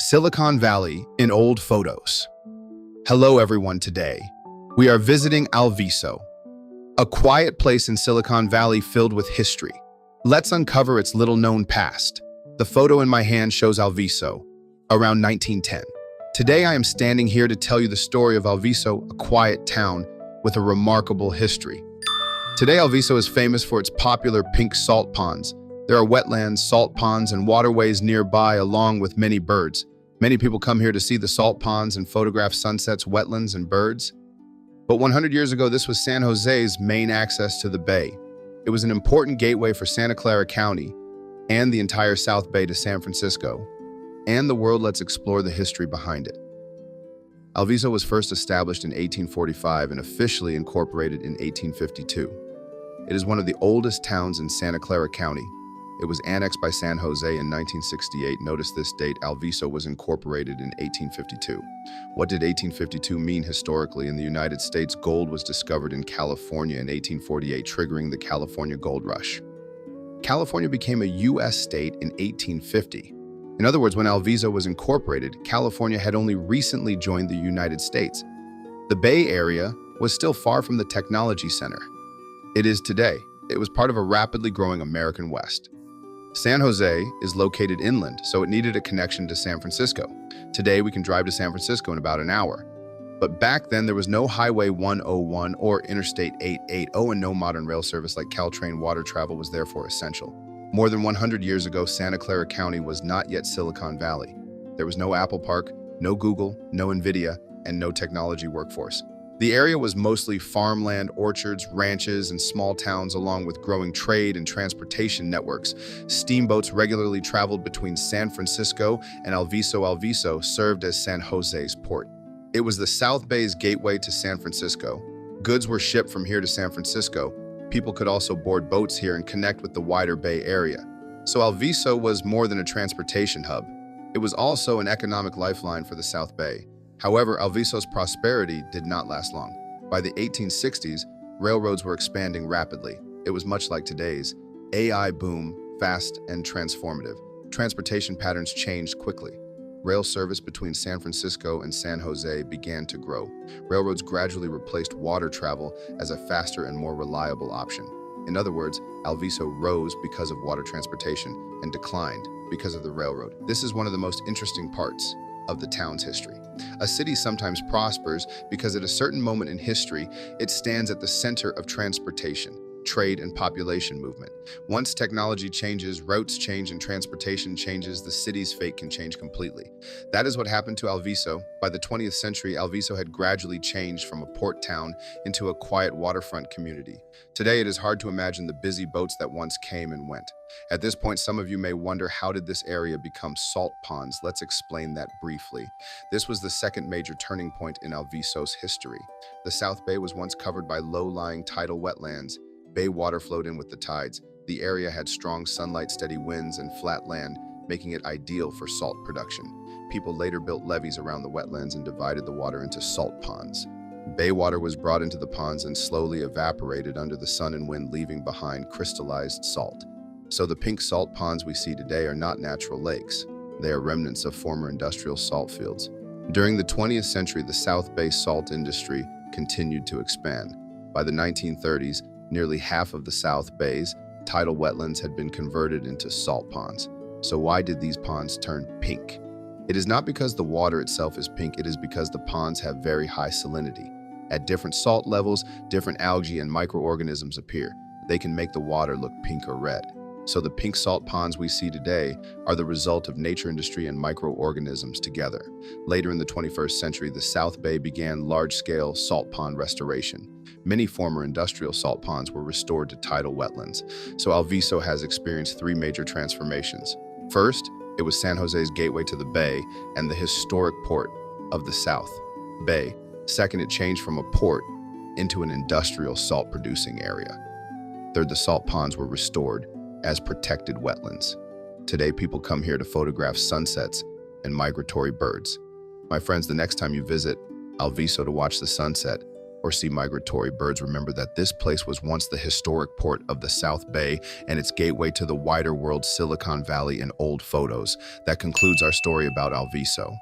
Silicon Valley in old photos. Hello everyone, today we are visiting Alviso, a quiet place in Silicon Valley filled with history. Let's uncover its little-known past. The photo in my hand shows Alviso, around 1910. Today I am standing here to tell you the story of Alviso, a quiet town with a remarkable history. Today Alviso is famous for its popular pink salt ponds. There are wetlands, salt ponds, and waterways nearby, along with many birds. Many people come here to see the salt ponds and photograph sunsets, wetlands, and birds. But 100 years ago, this was San Jose's main access to the bay. It was an important gateway for Santa Clara County and the entire South Bay to San Francisco and the world. Let's explore the history behind it. Alviso was first established in 1845 and officially incorporated in 1852. It is one of the oldest towns in Santa Clara County. It was annexed by San Jose in 1968. Notice this date, Alviso was incorporated in 1852. What did 1852 mean historically? In the United States, gold was discovered in California in 1848, triggering the California Gold Rush. California became a U.S. state in 1850. In other words, when Alviso was incorporated, California had only recently joined the United States. The Bay Area was still far from the technology center it is today. It was part of a rapidly growing American West. San Jose is located inland, so it needed a connection to San Francisco. Today, we can drive to San Francisco in about an hour. But back then, there was no Highway 101 or Interstate 880, and no modern rail service like Caltrain. Water travel was therefore essential. More than 100 years ago, Santa Clara County was not yet Silicon Valley. There was no Apple Park, no Google, no NVIDIA, and no technology workforce. The area was mostly farmland, orchards, ranches, and small towns, along with growing trade and transportation networks. Steamboats regularly traveled between San Francisco and Alviso. Alviso served as San Jose's port. It was the South Bay's gateway to San Francisco. Goods were shipped from here to San Francisco. People could also board boats here and connect with the wider Bay Area. So Alviso was more than a transportation hub. It was also an economic lifeline for the South Bay. However, Alviso's prosperity did not last long. By the 1860s, railroads were expanding rapidly. It was much like today's AI boom, fast and transformative. Transportation patterns changed quickly. Rail service between San Francisco and San Jose began to grow. Railroads gradually replaced water travel as a faster and more reliable option. In other words, Alviso rose because of water transportation and declined because of the railroad. This is one of the most interesting parts of the town's history. A city sometimes prospers because at a certain moment in history, it stands at the center of transportation, trade, and population movement. Once technology changes, routes change, and transportation changes, the city's fate can change completely. That is what happened to Alviso. By the 20th century, Alviso had gradually changed from a port town into a quiet waterfront community. Today, it is hard to imagine the busy boats that once came and went. At this point, some of you may wonder, how did this area become salt ponds? Let's explain that briefly. This was the second major turning point in Alviso's history. The South Bay was once covered by low-lying tidal wetlands. Bay water flowed in with the tides. The area had strong sunlight, steady winds, and flat land, making it ideal for salt production. People later built levees around the wetlands and divided the water into salt ponds. Bay water was brought into the ponds and slowly evaporated under the sun and wind, leaving behind crystallized salt. So the pink salt ponds we see today are not natural lakes. They are remnants of former industrial salt fields. During the 20th century, the South Bay salt industry continued to expand. By the 1930s, nearly half of the South Bay's tidal wetlands had been converted into salt ponds. So why did these ponds turn pink? It is not because the water itself is pink, it is because the ponds have very high salinity. At different salt levels, different algae and microorganisms appear. They can make the water look pink or red. So the pink salt ponds we see today are the result of nature, industry, and microorganisms together. Later in the 21st century, the South Bay began large-scale salt pond restoration. Many former industrial salt ponds were restored to tidal wetlands. So Alviso has experienced three major transformations. First, it was San Jose's gateway to the bay and the historic port of the South Bay. Second, it changed from a port into an industrial salt-producing area. Third, the salt ponds were restored as protected wetlands. Today, people come here to photograph sunsets and migratory birds. My friends, the next time you visit Alviso to watch the sunset, or see migratory birds, remember that this place was once the historic port of the South Bay and its gateway to the wider world, Silicon Valley, in old photos. That concludes our story about Alviso.